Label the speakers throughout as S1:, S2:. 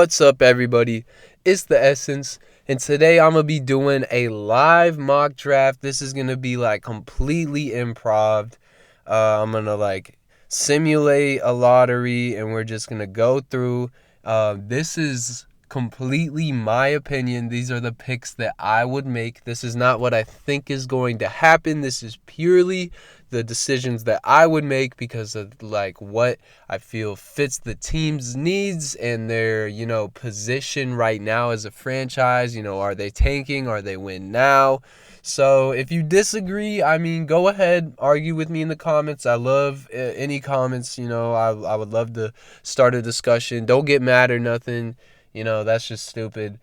S1: What's up, everybody? It's the Essence, and today I'm gonna be doing a live mock draft. This is gonna be like completely improv. I'm gonna like simulate a lottery, and we're just gonna go through. This is completely my opinion. These are the picks that I would make. This is not what I think is going to happen. This is purely the decisions that I would make because of like what I feel fits the team's needs and their, position right now as a franchise. Are they tanking? Are they win now? So if you disagree, go ahead, argue with me in the comments. I love any comments. I would love to start a discussion. Don't get mad or nothing. That's just stupid.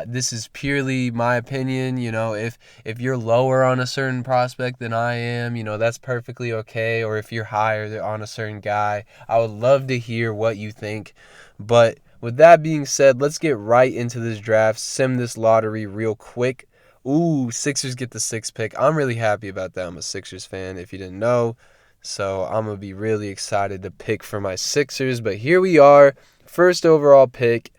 S1: This is purely my opinion. If you're lower on a certain prospect than I am, that's perfectly okay. Or if you're higher on a certain guy, I would love to hear what you think. But with that being said, let's get right into this draft, sim this lottery real quick. Ooh, Sixers get the 6th pick. I'm really happy about that. I'm a Sixers fan, if you didn't know. So I'm going to be really excited to pick for my Sixers. But here we are, first overall pick.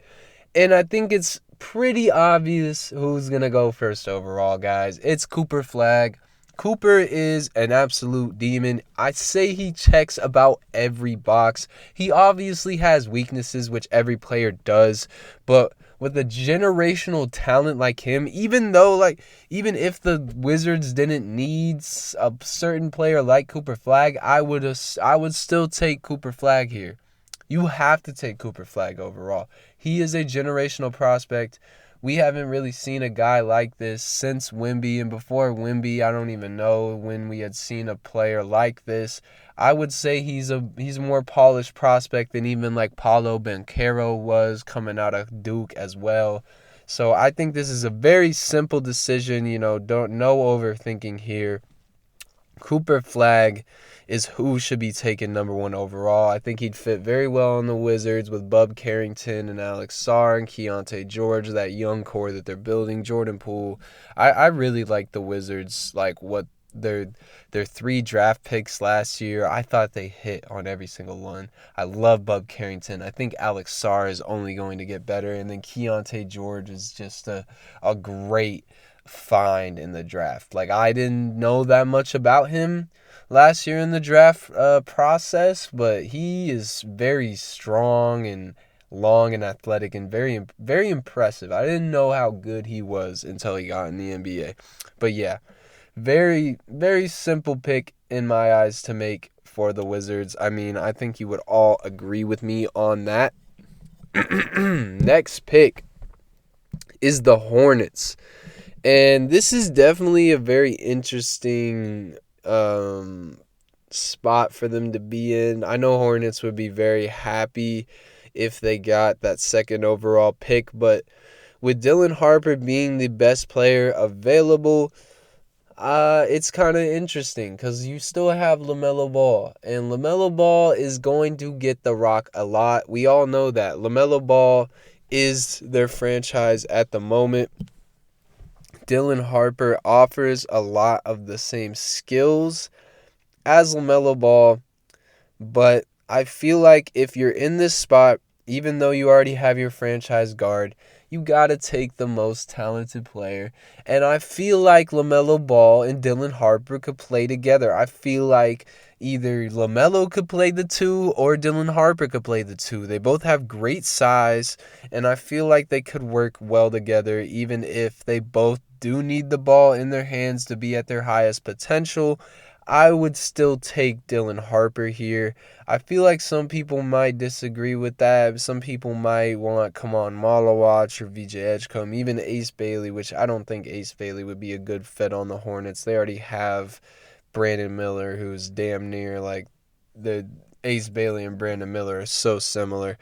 S1: And I think it's pretty obvious who's going to go first overall, guys. It's Cooper Flagg. Cooper is an absolute demon. I say he checks about every box. He obviously has weaknesses, which every player does. But with a generational talent like him, even if the Wizards didn't need a certain player like Cooper Flagg, I would still take Cooper Flagg here. You have to take Cooper Flagg overall. He is a generational prospect. We haven't really seen a guy like this since Wemby, and before Wemby, I don't even know when we had seen a player like this. I would say he's a more polished prospect than even like Paolo Banchero was coming out of Duke as well. So I think this is a very simple decision. No overthinking here. Cooper Flagg is who should be taken number 1 overall. I think he'd fit very well on the Wizards with Bub Carrington and Alex Sarr and Keontae George, that young core that they're building, Jordan Poole. I really like the Wizards, like what their 3 draft picks last year. I thought they hit on every single one. I love Bub Carrington. I think Alex Sarr is only going to get better, and then Keontae George is just a great find in the draft. Like, I didn't know that much about him last year in the draft process, but he is very strong and long and athletic and very, very impressive. I didn't know how good he was until he got in the NBA. But yeah, very, very simple pick in my eyes to make for the Wizards. I think you would all agree with me on that. Next pick is the Hornets. And this is definitely a very interesting spot for them to be in. I know Hornets would be very happy if they got that 2nd overall pick, but with Dylan Harper being the best player available, it's kind of interesting because you still have LaMelo Ball, and LaMelo Ball is going to get the rock a lot. We all know that. LaMelo Ball is their franchise at the moment. Dylan Harper offers a lot of the same skills as LaMelo Ball, but I feel like if you're in this spot, even though you already have your franchise guard, you got to take the most talented player. And I feel like LaMelo Ball and Dylan Harper could play together. I feel like either LaMelo could play the 2 or Dylan Harper could play the 2. They both have great size, and I feel like they could work well together, even if they both do need the ball in their hands to be at their highest potential. I would still take Dylan Harper here. I feel like some people might disagree with that. Some people might want Kaman Malawach or VJ Edgecombe, even Ace Bailey, which I don't think Ace Bailey would be a good fit on the Hornets. They already have Brandon Miller, who's damn near like the Ace Bailey and Brandon Miller are so similar.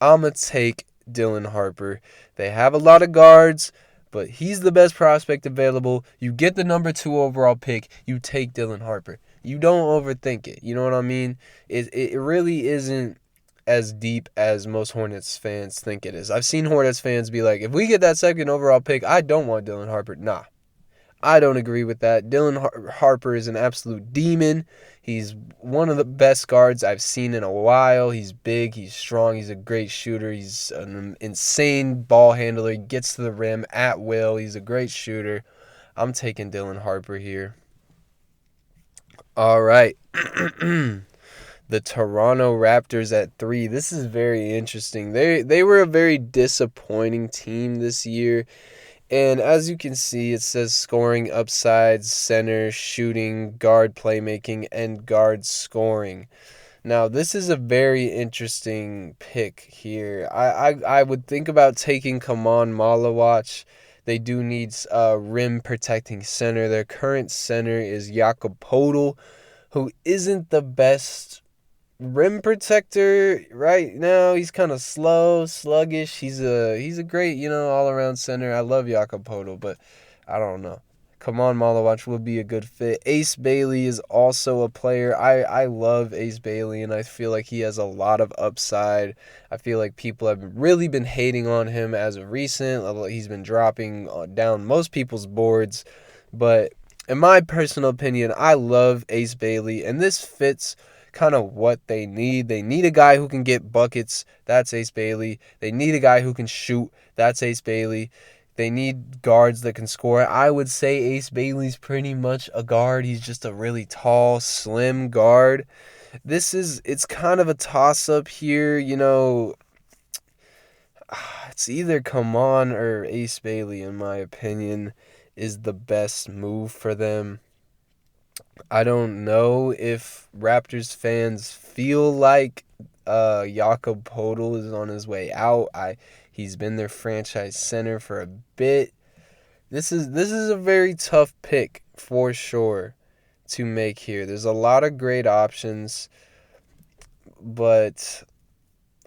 S1: I'm going to take Dylan Harper. They have a lot of guards, but he's the best prospect available. You get the number 2 overall pick. You take Dylan Harper. You don't overthink it. You know what I mean? It really isn't as deep as most Hornets fans think it is. I've seen Hornets fans be like, if we get that 2nd overall pick, I don't want Dylan Harper. Nah. I don't agree with that. Dylan Harper is an absolute demon. He's one of the best guards I've seen in a while. He's big, he's strong, he's a great shooter. He's an insane ball handler. He gets to the rim at will. He's a great shooter. I'm taking Dylan Harper here. All right. The Toronto Raptors at 3. This is very interesting. They were a very disappointing team this year. And as you can see, it says scoring, upside, center, shooting, guard playmaking, and guard scoring. Now, this is a very interesting pick here. I would think about taking Kamon Malawach. They do need a rim protecting center. Their current center is Jakob Poeltl, who isn't the best rim protector right now. He's kind of slow, sluggish. He's a great, all around center. I love Jakob Poeltl, but I don't know. Kamon Malawach would be a good fit. Ace Bailey is also a player. I love Ace Bailey, and I feel like he has a lot of upside. I feel like people have really been hating on him as of recent. He's been dropping down most people's boards, but in my personal opinion, I love Ace Bailey, and this fits kind of what they need. They need a guy who can get buckets. That's Ace Bailey. They need a guy who can shoot. That's Ace Bailey. They need guards that can score. I would say Ace Bailey's pretty much a guard. He's just a really tall, slim guard. It's kind of a toss-up here, It's either Kamon or Ace Bailey, in my opinion, is the best move for them. I don't know if Raptors fans feel like Jakob Poeltl is on his way out. He's been their franchise center for a bit. This is a very tough pick for sure to make here. There's a lot of great options, but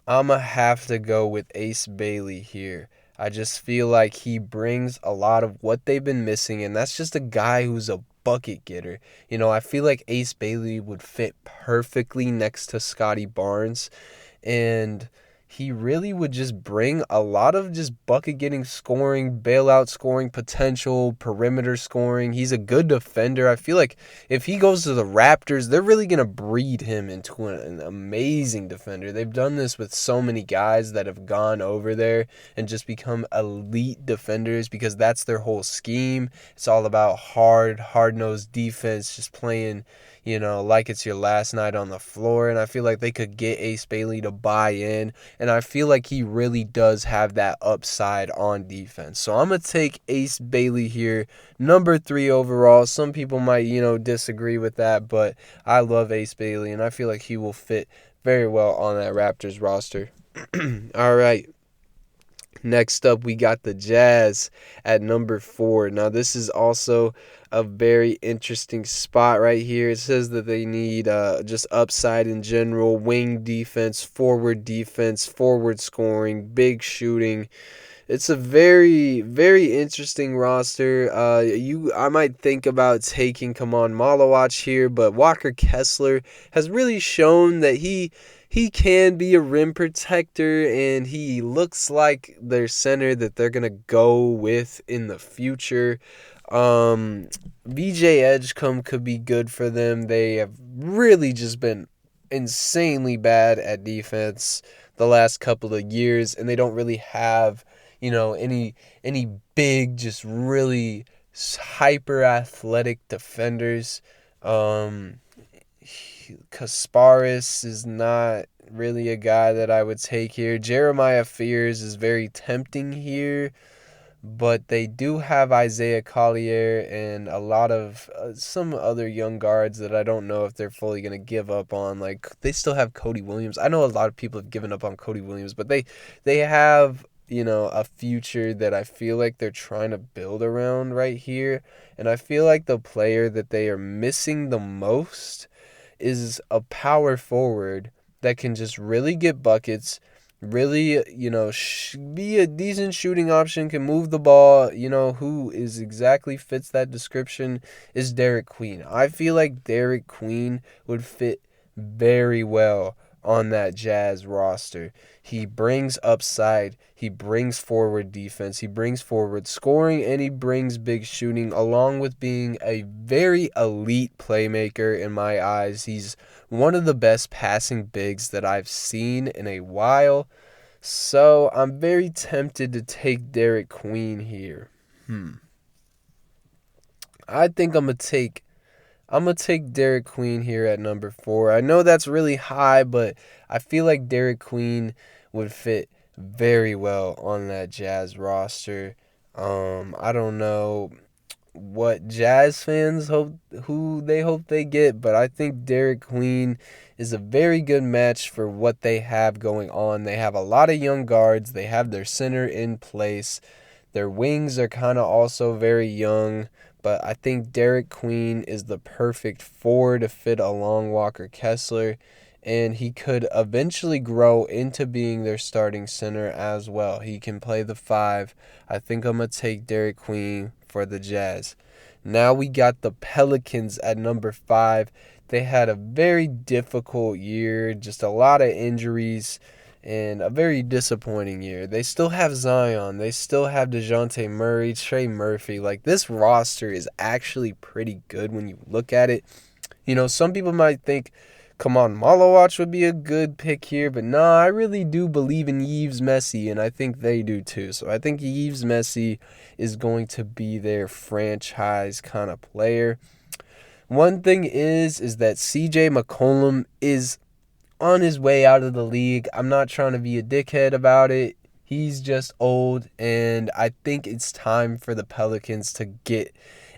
S1: I'm going to have to go with Ace Bailey here. I just feel like he brings a lot of what they've been missing, and that's just a guy who's a bucket getter. I feel like Ace Bailey would fit perfectly next to Scotty Barnes, and he really would just bring a lot of just bucket-getting scoring, bailout scoring potential, perimeter scoring. He's a good defender. I feel like if he goes to the Raptors, they're really going to breed him into an amazing defender. They've done this with so many guys that have gone over there and just become elite defenders because that's their whole scheme. It's all about hard-nosed defense, just playing like it's your last night on the floor. And I feel like they could get Ace Bailey to buy in. And I feel like he really does have that upside on defense. So I'm going to take Ace Bailey here, number 3 overall. Some people might, disagree with that. But I love Ace Bailey, and I feel like he will fit very well on that Raptors roster. All right. Next up, we got the Jazz at number 4. Now, this is also a very interesting spot right here. It says that they need just upside in general, wing defense, forward scoring, big shooting. It's a very, very interesting roster. I might think about taking Kamon Malawach here, but Walker Kessler has really shown that he can be a rim protector, and he looks like their center that they're going to go with in the future. VJ Edgecombe could be good for them. They have really just been insanely bad at defense the last couple of years, and they don't really have, any big, just really hyper athletic defenders. Kasparis is not really a guy that I would take here. Jeremiah Fears is very tempting here, but they do have Isaiah Collier and a lot of some other young guards that I don't know if they're fully going to give up on. Like, they still have Cody Williams. I know a lot of people have given up on Cody Williams, but they have, a future that I feel like they're trying to build around right here. And I feel like the player that they are missing the most is a power forward that can just really get buckets, really, be a decent shooting option, can move the ball. Who is exactly fits that description is Derek Queen. I feel like Derek Queen would fit very well on that Jazz roster. He brings upside, he brings forward defense, he brings forward scoring, and he brings big shooting, along with being a very elite playmaker in my eyes. He's one of the best passing bigs that I've seen in a while. So I'm very tempted to take Derek Queen here. I think I'm gonna take Derek Queen here at number 4. I know that's really high, but I feel like Derek Queen would fit very well on that Jazz roster. I don't know what Jazz fans hope they get, but I think Derek Queen is a very good match for what they have going on. They have a lot of young guards. They have their center in place. Their wings are kind of also very young, but I think Derek Queen is the perfect 4 to fit along Walker Kessler, and he could eventually grow into being their starting center as well. He can play the 5. I think I'm going to take Derek Queen for the Jazz. Now we got the Pelicans at number 5. They had a very difficult year, just a lot of injuries, and a very disappointing year. They still have Zion. They still have DeJounte Murray, Trey Murphy. Like, this roster is actually pretty good when you look at it. You know, some people might think Kaman Malawach would be a good pick here, but nah, I really do believe in Yves Messi, and I think they do too. So I think Yves Messi is going to be their franchise kind of player. One thing is that CJ McCollum is on his way out of the league. I'm not trying to be a dickhead about it. He's just old, and I think it's time for the Pelicans to get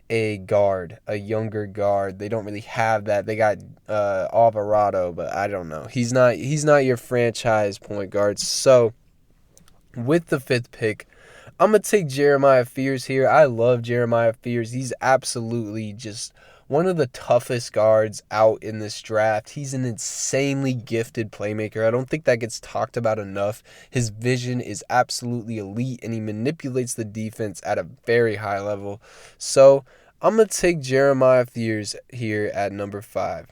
S1: a guard, a younger guard. They don't really have that. They got Alvarado, but I don't know. He's not your franchise point guard. So with the 5th pick, I'm going to take Jeremiah Fears here. I love Jeremiah Fears. He's absolutely just one of the toughest guards out in this draft. He's an insanely gifted playmaker. I don't think that gets talked about enough. His vision is absolutely elite, and he manipulates the defense at a very high level. So I'm going to take Jeremiah Fears here at number 5.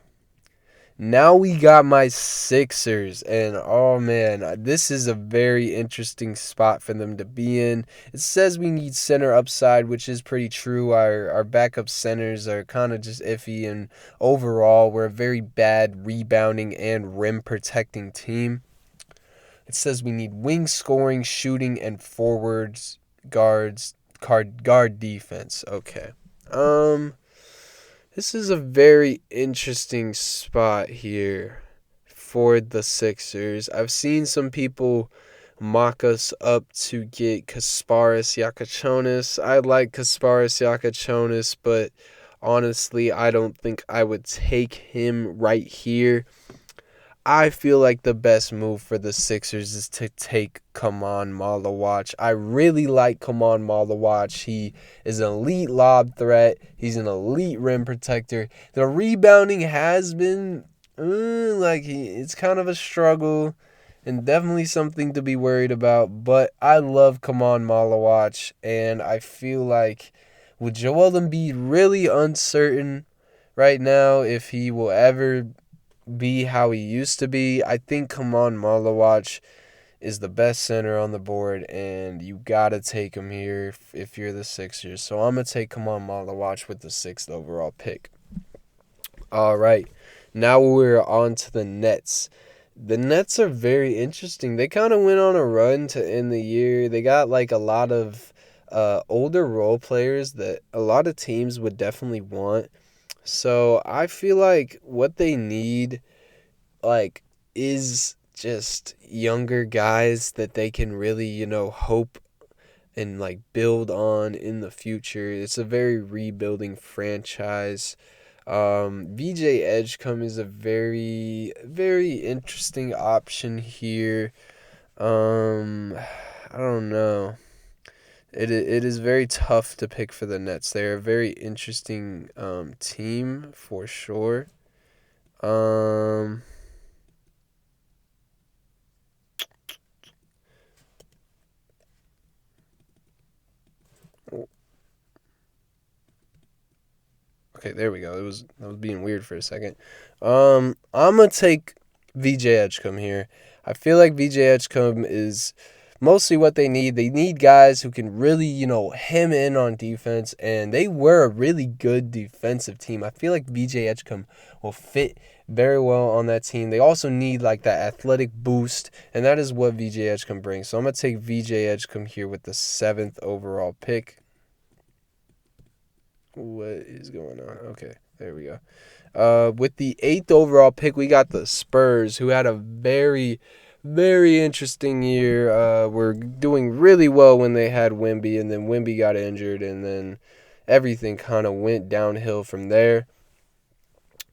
S1: Now we got my Sixers, and oh man, this is a very interesting spot for them to be in. It says we need center upside, which is pretty true. Our backup centers are kind of just iffy, and overall, we're a very bad rebounding and rim protecting team. It says we need wing scoring, shooting, and forwards, guard defense. Okay. This is a very interesting spot here for the Sixers. I've seen some people mock us up to get Kasparas Yakachonis. I like Kasparas Yakachonis, but honestly, I don't think I would take him right here. I feel like the best move for the Sixers is to take Kaman Malawach. I really like Kaman Malawach. He is an elite lob threat. He's an elite rim protector. The rebounding has been it's kind of a struggle and definitely something to be worried about. But I love Kaman Malawach, and I feel like with Joel Embiid really uncertain right now if he will ever be how he used to be, I think Kaman Malawach is the best center on the board, and you gotta take him here if you're the Sixers. So I'm gonna take Kaman Malawach with the 6th overall pick. All right, now we're on to the Nets. The Nets are very interesting. They kind of went on a run to end the year. They got like a lot of older role players that a lot of teams would definitely want. So I feel like what they need, like, is just younger guys that they can really, hope and like build on in the future. It's a very rebuilding franchise. VJ Edgecombe is a very, very interesting option here. I don't know. It is very tough to pick for the Nets. They're a very interesting team for sure. Um, okay, there we go. That was being weird for a second. I'm gonna take VJ Edgecombe here. I feel like VJ Edgecombe is mostly what they need. They need guys who can really, hem in on defense, and they were a really good defensive team. I feel like VJ Edgecombe will fit very well on that team. They also need like that athletic boost, and that is what VJ Edgecombe brings. So I'm going to take VJ Edgecombe here with the 7th overall pick. What is going on? Okay, there we go. With the 8th overall pick, we got the Spurs, who had a very, very interesting year. Were doing really well when they had Wemby, and then Wemby got injured, and then everything kind of went downhill from there.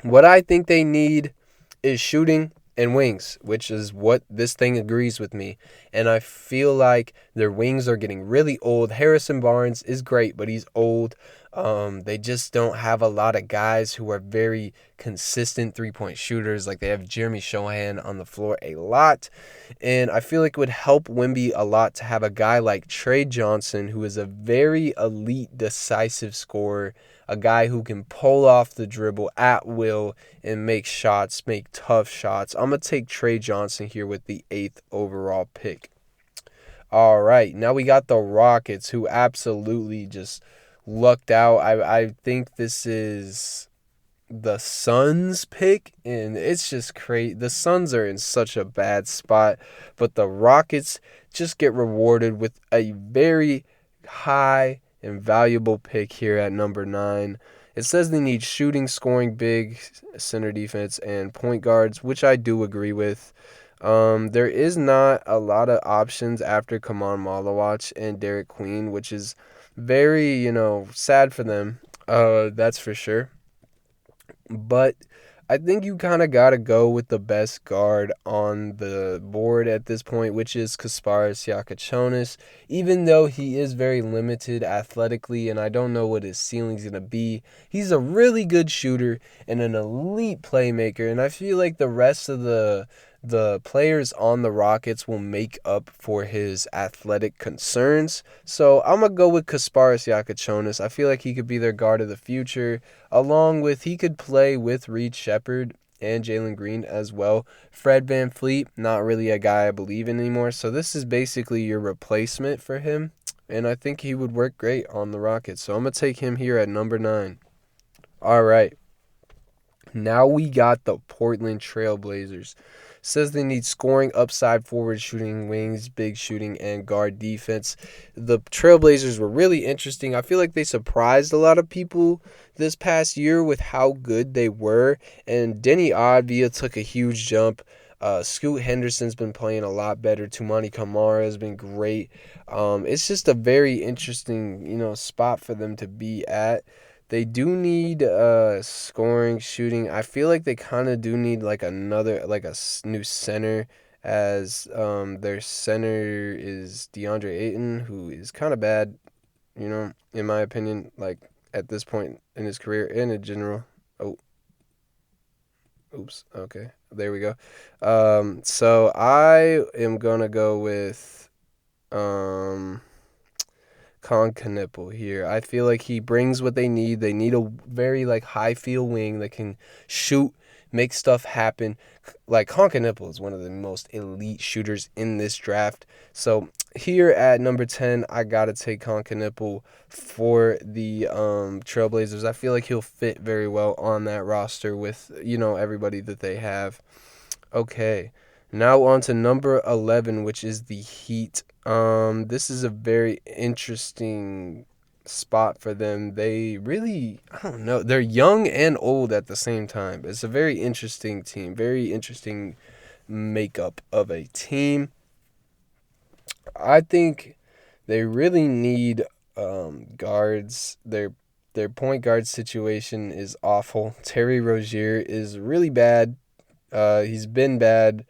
S1: What I think they need is shooting and wings, which is what this thing agrees with me. And I feel like their wings are getting really old. Harrison Barnes is great, but he's old. They just don't have a lot of guys who are very consistent three-point shooters. Like, they have Jeremy Shohan on the floor a lot. And I feel like it would help Wemby a lot to have a guy like Trey Johnson, who is a very elite, decisive scorer, a guy who can pull off the dribble at will and make shots, make tough shots. I'm going to take Trey Johnson here with the 8th overall pick. All right, now we got the Rockets, who absolutely just lucked out. I think this is the Suns pick, and it's just crazy. The Suns are in such a bad spot, but the Rockets just get rewarded with a very high and valuable pick here at number 9. It says they need shooting, scoring, big, center defense, and point guards, which I do agree with. There is not a lot of options after Kaman Malawach and Derek Queen, which is very, sad for them. That's for sure. But I think you kind of got to go with the best guard on the board at this point, which is Kasparas Yakachonis. Even though he is very limited athletically, and I don't know what his ceiling's going to be, he's a really good shooter and an elite playmaker. And I feel like the rest of the players on the Rockets will make up for his athletic concerns. So I'm going to go with Kasparas Yakachonis. I feel like he could be their guard of the future, along with he could play with Reed Shepherd and Jalen Green as well. Fred VanVleet, not really a guy I believe in anymore. So this is basically your replacement for him, and I think he would work great on the Rockets. So I'm going to take him here at number 9. All right. Now we got the Portland Trailblazers. Says they need scoring, upside, forward shooting, wings, big shooting, and guard defense. The Trailblazers were really interesting. I feel like they surprised a lot of people this past year with how good they were. And Denny Avdija took a huge jump. Scoot Henderson's been playing a lot better. Toumani Camara has been great. It's just a very interesting, spot for them to be at. They do need scoring, shooting. I feel like they kind of do need like another, like a new center, as their center is DeAndre Ayton, who is kind of bad, in my opinion, like at this point in his career and in general. Oh, oops. Okay, there we go. So I am gonna go with Con Knipple here. I feel like he brings what they need. They need a very high field wing that can shoot, make stuff happen. Like, Con Knipple is one of the most elite shooters in this draft. So here at number 10, I gotta take Con Knipple for the Trailblazers. I feel like he'll fit very well on that roster with everybody that they have. Okay. Now on to number 11, which is the Heat. This is a very interesting spot for them. They really, I don't know, they're young and old at the same time. It's a very interesting team, very interesting makeup of a team. I think they really need guards. Their point guard situation is awful. Terry Rozier is really bad. He's been bad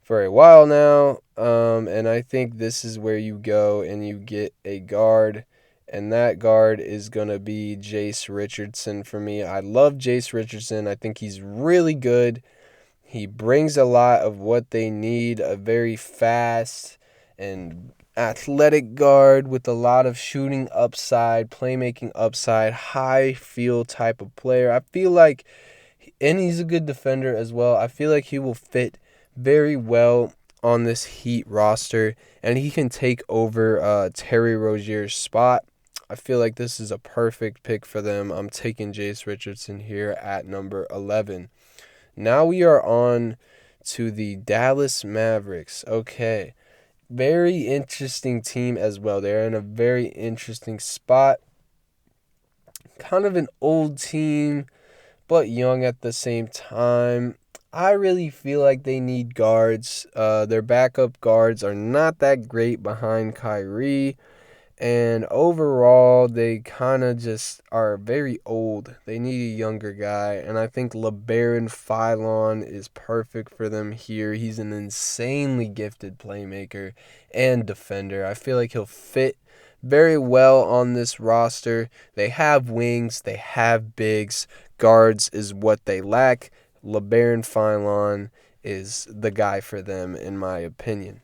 S1: for a while now, and I think this is where you go and you get a guard, and that guard is going to be Jace Richardson for me. I love Jace Richardson. I think he's really good. He brings a lot of what they need, a very fast and athletic guard with a lot of shooting upside, playmaking upside, high field type of player. I feel like and he's a good defender as well. I feel like he will fit very well on this Heat roster, and he can take over Terry Rozier's spot. I feel like this is a perfect pick for them. I'm taking Jace Richardson here at number 11. Now we are on to the Dallas Mavericks. Okay, very interesting team as well. They're in a very interesting spot. Kind of an old team, but young at the same time. I really feel like they need guards. Their backup guards are not that great behind Kyrie. And overall, they kind of just are very old. They need a younger guy. And I think LeBaron Philon is perfect for them here. He's an insanely gifted playmaker and defender. I feel like he'll fit very well on this roster. They have wings. They have bigs. Guards is what they lack. LeBaron Philon is the guy for them, in my opinion.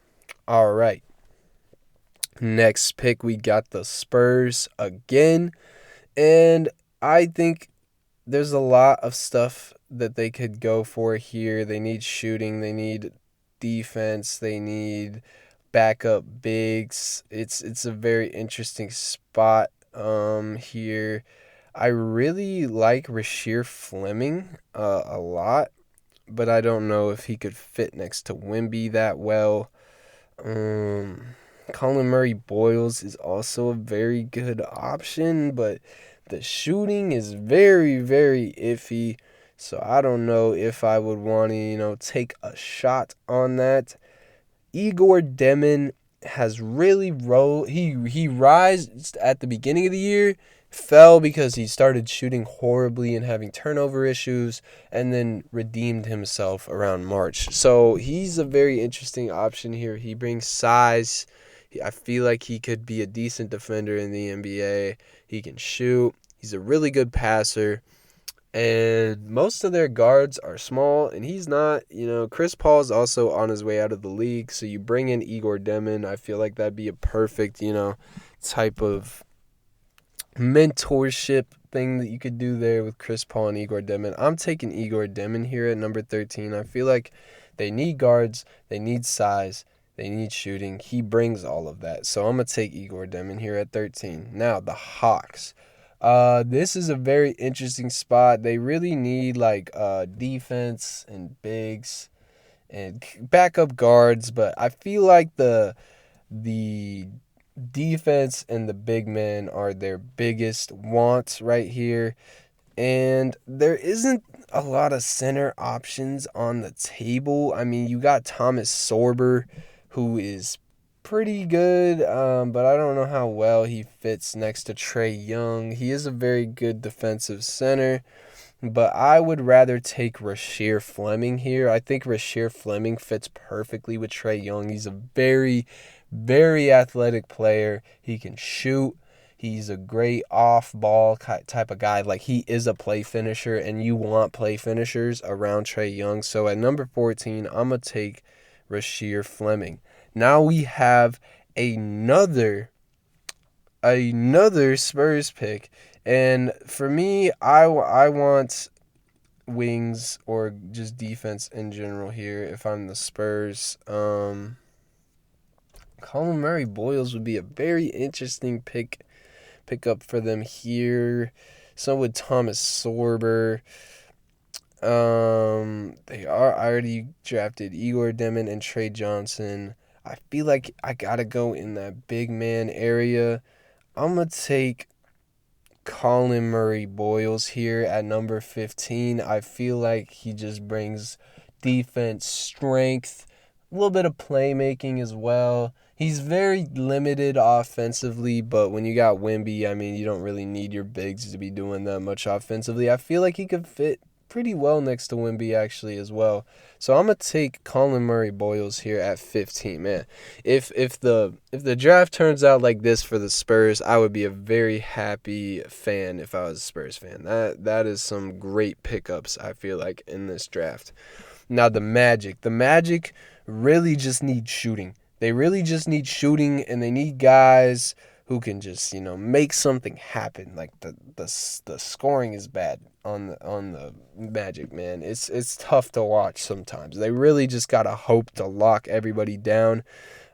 S1: All right. Next pick, we got the Spurs again. And I think there's a lot of stuff that they could go for here. They need shooting. They need defense. They need backup bigs. It's a very interesting spot here. I really like Rasheer Fleming a lot, but I don't know if he could fit next to Wemby that well. Colin Murray Boyles is also a very good option, but the shooting is very, very iffy. So I don't know if I would want to, take a shot on that. Igor Demin has really he rised at the beginning of the year, fell because he started shooting horribly and having turnover issues, and then redeemed himself around March. So he's a very interesting option here. He brings size. I feel like he could be a decent defender in the NBA. He can shoot. He's a really good passer. And most of their guards are small, and he's not. Chris Paul is also on his way out of the league, so you bring in Igor Demin. I feel like that'd be a perfect, type of mentorship thing that you could do there with Chris Paul and Igor Demin. I'm taking Igor Demin here at number 13. I feel like they need guards, they need size, they need shooting. He brings all of that. So I'm going to take Igor Demin here at 13. Now, the Hawks. This is a very interesting spot. They really need defense and bigs and backup guards, but I feel like the defense and the big men are their biggest wants right here. And there isn't a lot of center options on the table. I mean, you got Thomas Sorber, who is pretty good, but I don't know how well he fits next to Trae Young. He is a very good defensive center, but I would rather take Rasheer Fleming here. I think Rasheer Fleming fits perfectly with Trae Young. He's a very, very athletic player. He can shoot. He's a great off-ball type of guy. Like, he is a play finisher, and you want play finishers around Trae Young. So at number 14, I'm going to take Rasheer Fleming. Now we have another Spurs pick. And for me, I want wings or just defense in general here if I'm the Spurs. Colin Murray Boyles would be a very interesting pickup for them here. So would Thomas Sorber. They are already drafted Igor Demin and Trey Johnson. I feel like I gotta go in that big man area. I'm gonna take Colin Murray Boyles here at number 15. I feel like he just brings defense, strength, a little bit of playmaking as well. He's very limited offensively, but when you got Wemby, I mean, you don't really need your bigs to be doing that much offensively. I feel like he could fit pretty well next to Wemby actually as well. So I'm gonna take Colin Murray Boyles here at 15. Man, if the draft turns out like this for the Spurs, I would be a very happy fan if I was a Spurs fan. That is some great pickups, I feel like, in this draft. Now the Magic really just need shooting. They really just need shooting, and they need guys who can just make something happen. Like the scoring is bad on the Magic, man. It's tough to watch sometimes. They really just gotta hope to lock everybody down.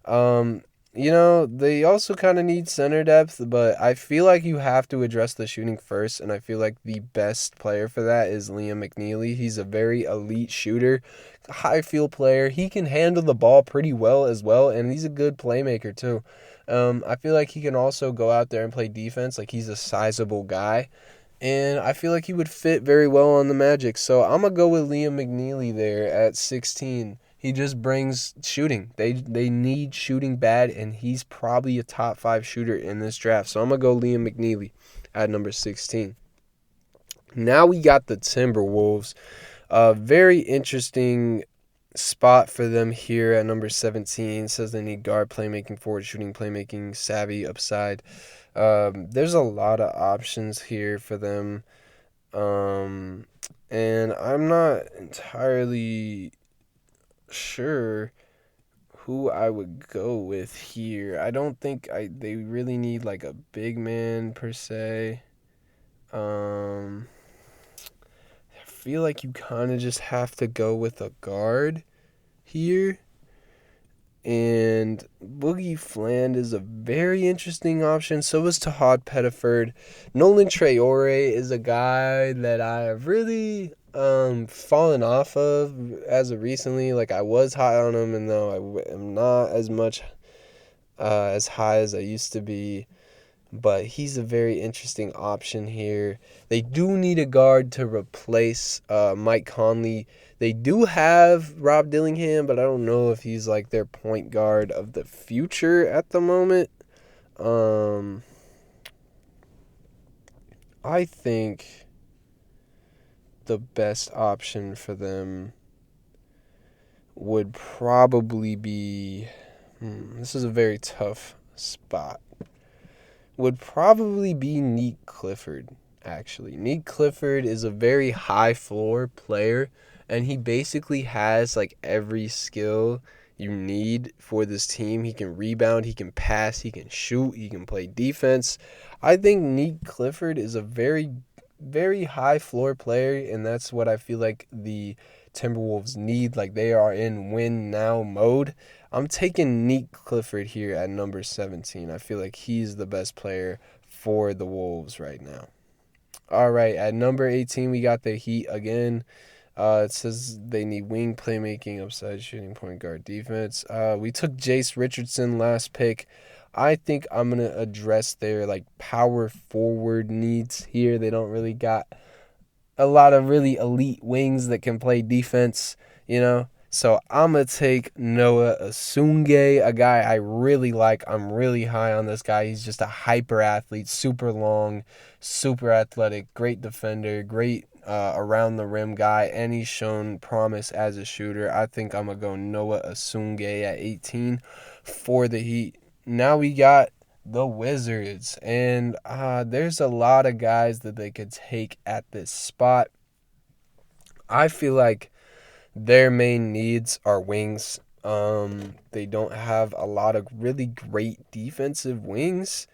S1: Um, they also kind of need center depth, but I feel like you have to address the shooting first, and I feel like the best player for that is Liam McNeely. He's a very elite shooter, high field player. He can handle the ball pretty well as well, and he's a good playmaker too. I feel like he can also go out there and play defense. Like, he's a sizable guy, and I feel like he would fit very well on the Magic. So I'm gonna go with Liam McNeely there at 16. He just brings shooting. They need shooting bad, and he's probably a top 5 shooter in this draft. So I'm gonna go Liam McNeely at number 16. Now we got the Timberwolves. A very interesting spot for them here at number 17. It says they need guard, playmaking, forward shooting, playmaking, savvy, upside. There's a lot of options here for them. And I'm not entirely sure who I would go with here. I don't think they really need like a big man per se. I feel like you kind of just have to go with a guard here. And Boogie Fland is a very interesting option. So is Todd Pettiford. Nolan Traore is a guy that I have really fallen off of as of recently. Like, I was high on him, and though I am not as much as high as I used to be. But he's a very interesting option here. They do need a guard to replace Mike Conley. They do have Rob Dillingham, but I don't know if he's like their point guard of the future at the moment. I think the best option for them would probably be... this is a very tough spot. Would probably be Neek Clifford, actually. Neek Clifford is a very high floor player, and he basically has like every skill you need for this team. He can rebound, he can pass, he can shoot, he can play defense. I think Neek Clifford is a very, very high floor player, and that's what I feel like the Timberwolves need. Like, they are in win now mode. I'm taking Neek Clifford here at number 17. I feel like he's the best player for the Wolves right now. All right, at number 18, we got the Heat again. It says they need wing, playmaking, upside shooting, point guard, defense. We took Jace Richardson last pick. I think I'm going to address their like power forward needs here. They don't really got a lot of really elite wings that can play defense. So I'm going to take Noah Asunge, a guy I really like. I'm really high on this guy. He's just a hyper athlete, super long, super athletic, great defender, great around the rim guy, and he's shown promise as a shooter. I think I'm going to go Noah Asunge at 18 for the Heat. Now we got the Wizards, and there's a lot of guys that they could take at this spot. I feel like their main needs are wings. They don't have a lot of really great defensive wings,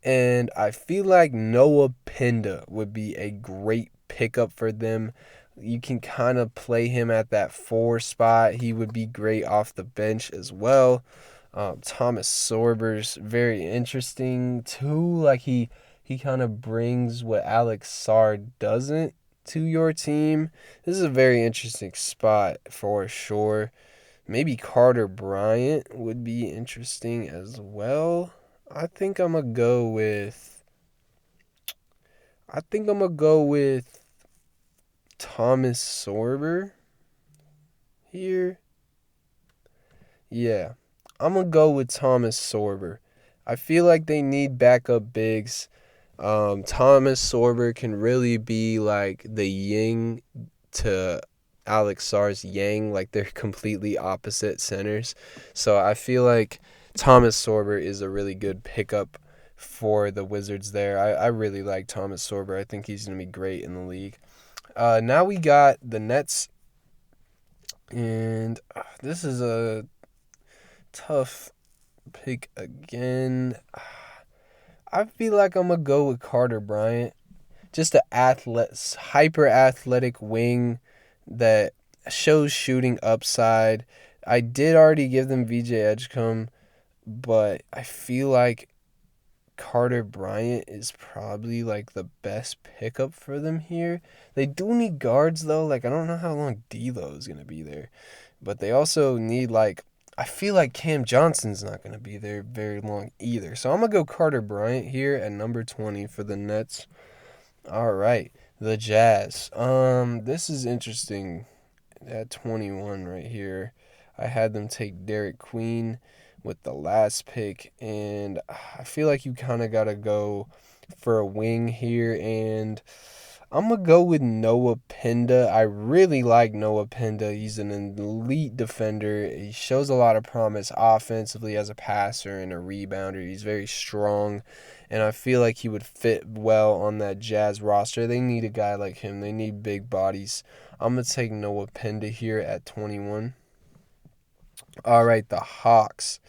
S1: and I feel like Noah Pinda would be a great pickup for them. You can kind of play him at that 4 spot. He would be great off the bench as well. Thomas Sorber's very interesting too. Like, he kind of brings what Alex Sarr doesn't to your team. This is a very interesting spot for sure. Maybe Carter Bryant would be interesting as well. I think I'm gonna go with Thomas Sorber here. Yeah. I'm gonna go with Thomas Sorber. I feel like they need backup bigs. Thomas Sorber can really be like the yin to Alex Sarr's yang. Like, they're completely opposite centers. So I feel like Thomas Sorber is a really good pickup for the Wizards there. I really like Thomas Sorber. I think he's going to be great in the league. Now we got the Nets. And this is a tough pick again. I feel like I'm gonna go with Carter Bryant. Just a hyper athletic wing that shows shooting upside. I did already give them VJ Edgecombe, but I feel like Carter Bryant is probably like the best pickup for them here. They do need guards though. Like I don't know how long D'Lo is gonna be there, but they also need like I feel like Cam Johnson's not gonna be there very long either. So I'm gonna go Carter Bryant here at number 20 for the Nets. All right, the Jazz. This is interesting. At 21 right here, I had them take Derek Queen with the last pick, and I feel like you kind of gotta go for a wing here, and I'm gonna go with Noah Penda. I really like Noah Penda. He's an elite defender. He shows a lot of promise offensively as a passer and a rebounder. He's very strong, and I feel like he would fit well on that Jazz roster. They need a guy like him. They need big bodies. I'm gonna take Noah Penda here at 21. All right, the Hawks.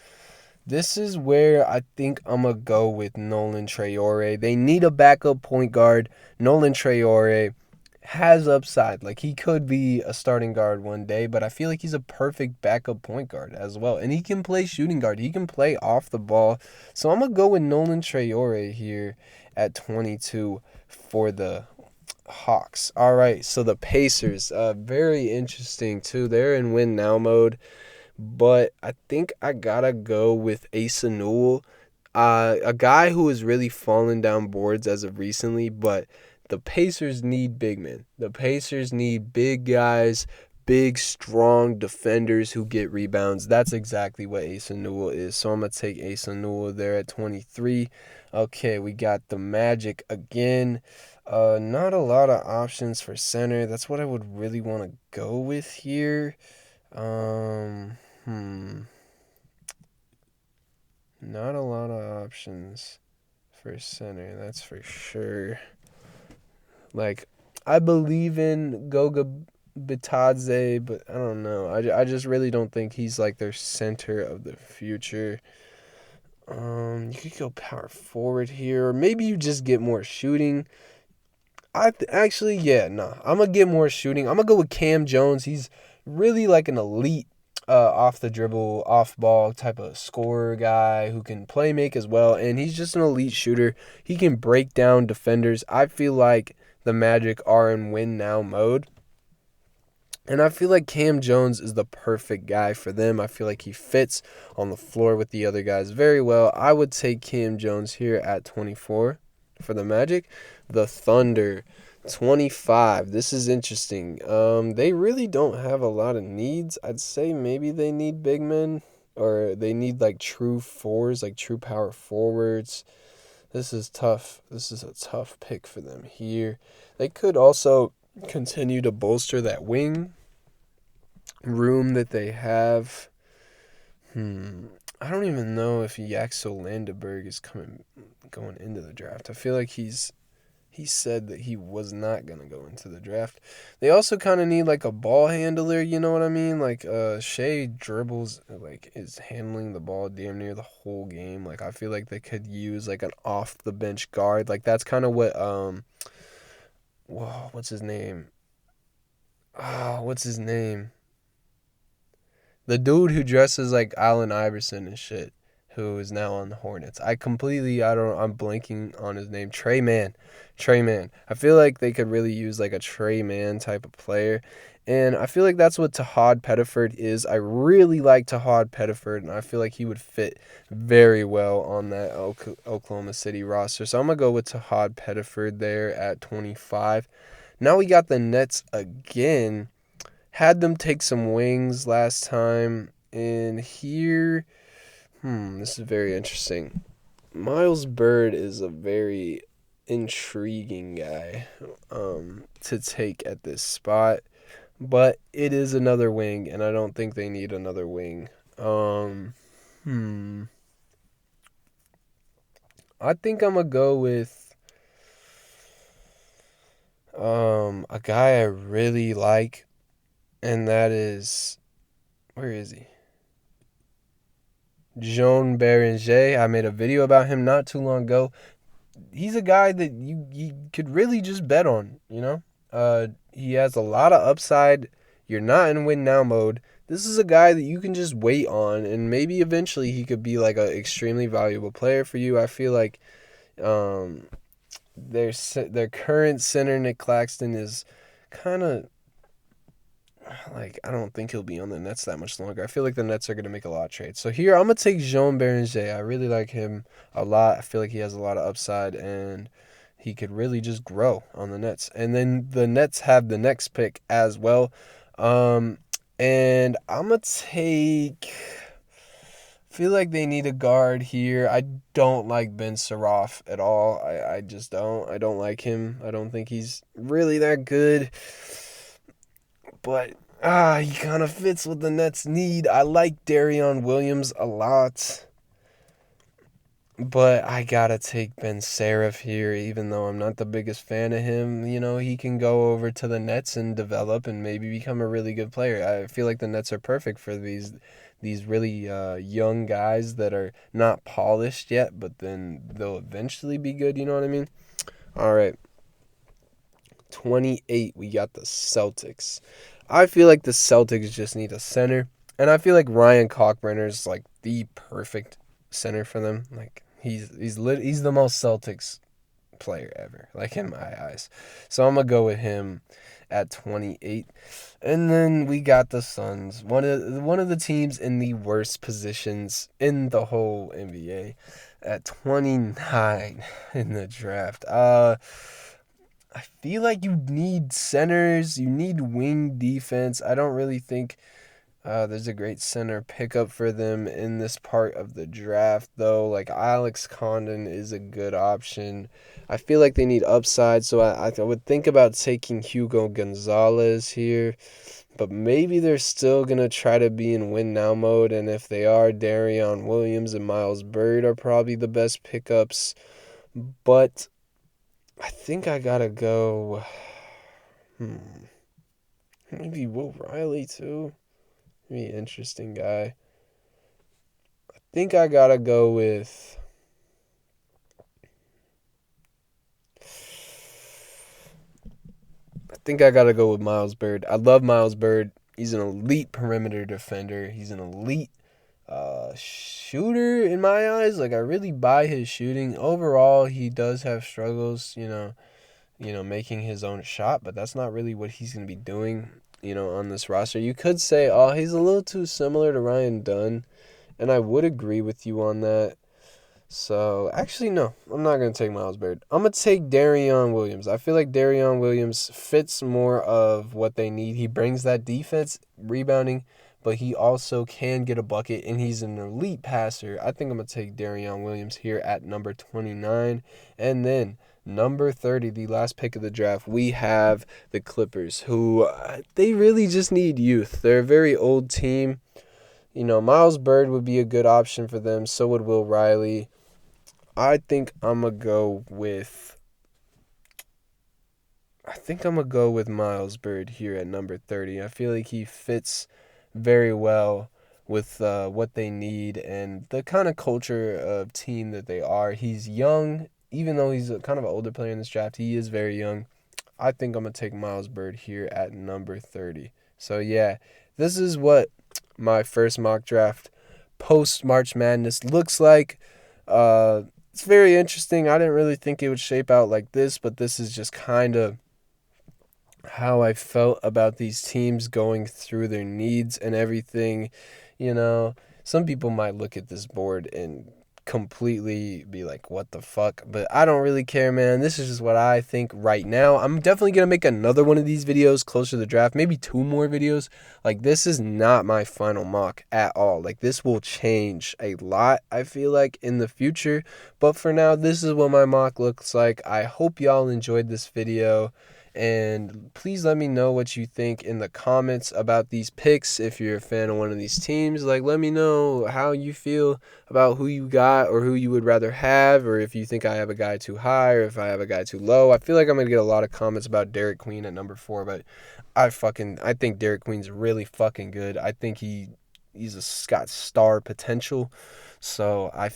S1: This is where I think I'm going to go with Nolan Traore. They need a backup point guard. Nolan Traore has upside. Like, he could be a starting guard one day, but I feel like he's a perfect backup point guard as well. And he can play shooting guard. He can play off the ball. So I'm going to go with Nolan Traore here at 22 for the Hawks. All right, so the Pacers, very interesting too. They're in win now mode, but I think I gotta go with Asa Newell, a guy who has really fallen down boards as of recently. But the Pacers need big men. The Pacers need big guys, big, strong defenders who get rebounds. That's exactly what Asa Newell is. So I'm gonna take Asa Newell there at 23. Okay, we got the Magic again. Not a lot of options for center. That's what I would really want to go with here. Um, hmm. Not a lot of options for center, that's for sure. Like, I believe in Goga Bitadze, but I don't know. I just really don't think he's like their center of the future. You could go power forward here, or maybe you just get more shooting. Actually, yeah, nah. I'm gonna get more shooting. I'm gonna go with Cam Jones. He's really like an elite, off the dribble, off ball type of scorer guy who can play make as well, and he's just an elite shooter. He can break down defenders. I feel like the Magic are in win now mode. And I feel like Cam Jones is the perfect guy for them. I feel like he fits on the floor with the other guys very well. I would take Cam Jones here at 24 for the Magic. The Thunder, 25. This is interesting. They really don't have a lot of needs. I'd say maybe they need big men, or they need like true fours, like true power forwards. This is tough. This is a tough pick for them here. They could also continue to bolster that wing room that they have. I don't even know if Yaxel Landenberg is going into the draft. I feel like he said that he was not gonna go into the draft. They also kind of need like a ball handler, you know what I mean? Like Shea dribbles, like is handling the ball damn near the whole game. Like I feel like they could use like an off the bench guard. Like that's kind of what whoa, what's his name? What's his name? The dude who dresses like Allen Iverson and shit, who is now on the Hornets. I'm blanking on his name. Trey Mann. I feel like they could really use like a Trey Mann type of player. And I feel like that's what Tahad Pettiford is. I really like Tahad Pettiford, and I feel like he would fit very well on that Oklahoma City roster. So I'm going to go with Tahad Pettiford there at 25. Now we got the Nets again. Had them take some wings last time, and here, this is very interesting. Miles Bird is a very intriguing guy to take at this spot, but it is another wing, and I don't think they need another wing. I think I'm gonna go with a guy I really like, and that is, where is he? Jean Beringer. I made a video about him not too long ago. He's a guy that you could really just bet on, you know? He has a lot of upside. You're not in win now mode. This is a guy that you can just wait on, and maybe eventually he could be like an extremely valuable player for you. I feel like um, their current center, Nick Claxton, is kind of like, I don't think he'll be on the Nets that much longer. I feel like the Nets are going to make a lot of trades. So here, I'm going to take Jean Beringer. I really like him a lot. I feel like he has a lot of upside, and he could really just grow on the Nets. And then the Nets have the next pick as well. And I'm going to take... feel like they need a guard here. I don't like Ben Saraff at all. I just don't. I don't like him. I don't think he's really that good. But he kind of fits what the Nets need. I like Darion Williams a lot. But I gotta take Ben Seraph here, even though I'm not the biggest fan of him. You know, he can go over to the Nets and develop and maybe become a really good player. I feel like the Nets are perfect for these really young guys that are not polished yet, but then they'll eventually be good. You know what I mean? All right. 28, we got the Celtics. I feel like the Celtics just need a center, and I feel like Ryan Cockburner is like the perfect center for them. Like he's the most Celtics player ever, like in my eyes. So I'm gonna go with him at 28. And then we got the Suns, one of the teams in the worst positions in the whole NBA, at 29 in the draft. I feel like you need centers, you need wing defense. I don't really think there's a great center pickup for them in this part of the draft, though. Like, Alex Condon is a good option. I feel like they need upside, so I would think about taking Hugo Gonzalez here. But maybe they're still going to try to be in win now mode, and if they are, Darion Williams and Miles Bird are probably the best pickups. But I think I gotta go. Maybe Will Riley too. Be an interesting guy. I think I gotta go with. I think I gotta go with Miles Bird. I love Miles Bird. He's an elite perimeter defender. He's an elite shooter in my eyes. Like, I really buy his shooting. Overall, he does have struggles, making his own shot, but that's not really what he's going to be doing, on this roster. You could say, oh, he's a little too similar to Ryan Dunn, and I would agree with you on that. So, actually, no, I'm not going to take Miles Bird. I'm going to take Darion Williams. I feel like Darion Williams fits more of what they need. He brings that defense, rebounding, but he also can get a bucket, and he's an elite passer. I think I'm going to take Darion Williams here at number 29. And then number 30, the last pick of the draft, we have the Clippers, who they really just need youth. They're a very old team. Miles Bird would be a good option for them. So would Will Riley. I think I'm going to go with Miles Bird here at number 30. I feel like he fits very well with what they need and the kind of culture of team that they are. He's young. Even though he's kind of an older player in this draft, he is very young. I think I'm going to take Miles Bird here at number 30. So, yeah, this is what my first mock draft post-March Madness looks like. It's very interesting. I didn't really think it would shape out like this, but this is just kind of how I felt about these teams going through their needs and everything. Some people might look at this board and completely be like, what the fuck? But I don't really care, man. This is just what I think right now. I'm definitely going to make another one of these videos closer to the draft, maybe 2 more videos. Like, this is not my final mock at all. Like, this will change a lot, I feel like, in the future. But for now, this is what my mock looks like. I hope y'all enjoyed this video. And please let me know what you think in the comments about these picks. If you're a fan of one of these teams, like, let me know how you feel about who you got or who you would rather have, or if you think I have a guy too high or if I have a guy too low. I feel like I'm going to get a lot of comments about Derek Queen at number 4, but I think Derek Queen's really fucking good. I think he got star potential. So I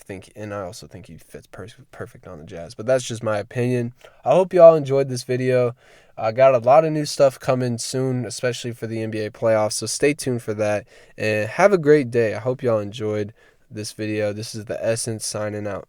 S1: also think he fits perfect on the Jazz. But that's just my opinion. I hope y'all enjoyed this video. I got a lot of new stuff coming soon, especially for the NBA playoffs. So stay tuned for that. And have a great day. I hope y'all enjoyed this video. This is The Essence signing out.